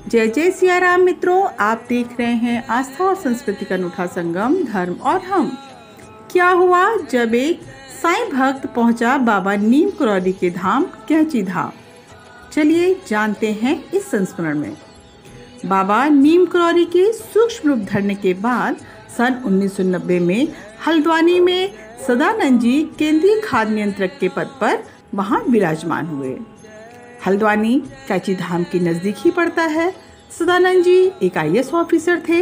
जय जय सिया राम मित्रों, आप देख रहे हैं आस्था और संस्कृति का अनूठा संगम धर्म और हम। क्या हुआ जब एक साईं भक्त पहुंचा बाबा नीम करौली के धाम कैंची धाम। चलिए जानते हैं इस संस्मरण में। बाबा नीम करौली के सूक्ष्म रूप धरने के बाद सन 1990 में हल्द्वानी में सदानंद जी केंद्रीय खाद्य नियंत्रक के पद पर वहां विराजमान हुए। हल्द्वानी कैंची धाम के नज़दीक ही पड़ता है। सदानंद जी एक IAS ऑफिसर थे।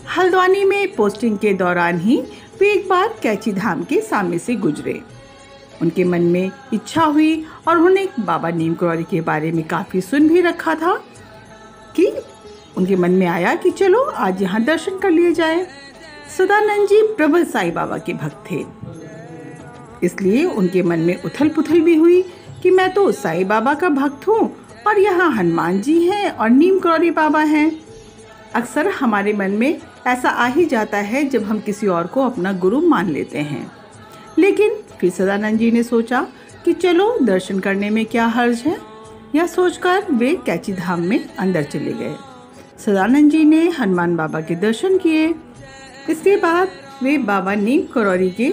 हल्द्वानी में पोस्टिंग के दौरान ही वे एक बार कैंची धाम के सामने से गुजरे। उनके मन में इच्छा हुई और उन्होंने बाबा नीम करौली के बारे में काफ़ी सुन भी रखा था कि उनके मन में आया कि चलो आज यहाँ दर्शन कर लिए जाए। सदानंद जी प्रबल साईं बाबा के भक्त थे, इसलिए उनके मन में उथल पुथल भी हुई कि मैं तो साईं बाबा का भक्त हूँ और यहाँ हनुमान जी हैं और नीम करौली बाबा हैं। अक्सर हमारे मन में ऐसा आ ही जाता है जब हम किसी और को अपना गुरु मान लेते हैं। लेकिन फिर सदानंद जी ने सोचा कि चलो दर्शन करने में क्या हर्ज है। यह सोचकर वे कैंची धाम में अंदर चले गए। सदानंद जी ने हनुमान बाबा के दर्शन किए। इसके बाद वे बाबा नीम करौली के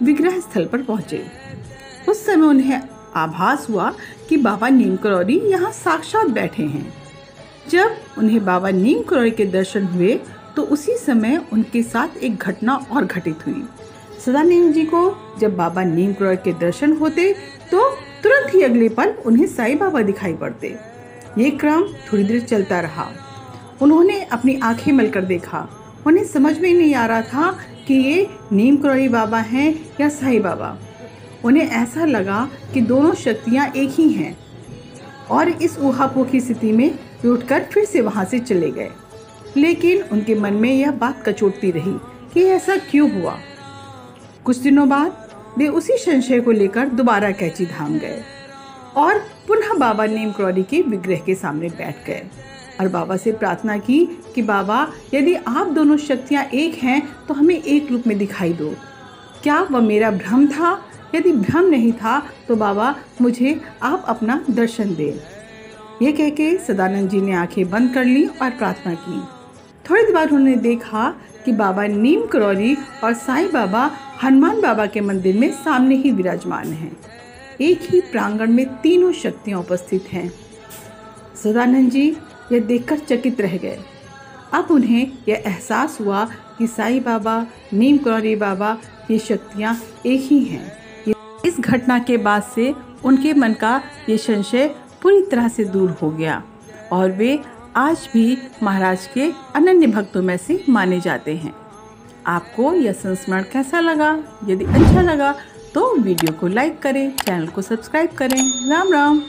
विग्रह स्थल पर पहुँचे। उस समय उन्हें आभास हुआ कि बाबा नीम करौली यहाँ साक्षात बैठे हैं। जब उन्हें बाबा नीम करौली के दर्शन हुए तो उसी समय उनके साथ एक घटना और घटित हुई। सदानंद जी को जब बाबा नीम करौली के दर्शन होते तो तुरंत ही अगले पल उन्हें साईं बाबा दिखाई पड़ते। ये क्रम थोड़ी देर चलता रहा। उन्होंने अपनी आंखें मलकर देखा। उन्हें समझ में नहीं आ रहा था कि ये नीम करौली बाबा हैं या साईं बाबा। उन्हें ऐसा लगा कि दोनों शक्तियाँ एक ही हैं और इस ऊहापोह की स्थिति में वे उठकर फिर से वहाँ से चले गए। लेकिन उनके मन में यह बात कचोटती रही कि ऐसा क्यों हुआ। कुछ दिनों बाद वे उसी संशय को लेकर दोबारा कैंची धाम गए और पुनः बाबा नीम करौली के विग्रह के सामने बैठ गए और बाबा से प्रार्थना की कि बाबा, यदि आप दोनों शक्तियाँ एक हैं तो हमें एक रूप में दिखाई दो। क्या वह मेरा भ्रम था? यदि भ्रम नहीं था तो बाबा मुझे आप अपना दर्शन दें। ये कह के सदानंद जी ने आंखें बंद कर ली और प्रार्थना की। थोड़ी देर बाद उन्होंने देखा कि बाबा नीम करौली और साईं बाबा हनुमान बाबा के मंदिर में सामने ही विराजमान हैं। एक ही प्रांगण में तीनों शक्तियाँ उपस्थित हैं। सदानंद जी यह देखकर चकित रह गए। अब उन्हें यह एहसास हुआ कि साईं बाबा, नीम करौली बाबा, ये शक्तियाँ एक ही हैं। इस घटना के बाद से उनके मन का ये संशय पूरी तरह से दूर हो गया और वे आज भी महाराज के अनन्य भक्तों में से माने जाते हैं। आपको यह संस्मरण कैसा लगा? यदि अच्छा लगा तो वीडियो को लाइक करें, चैनल को सब्सक्राइब करें। राम राम।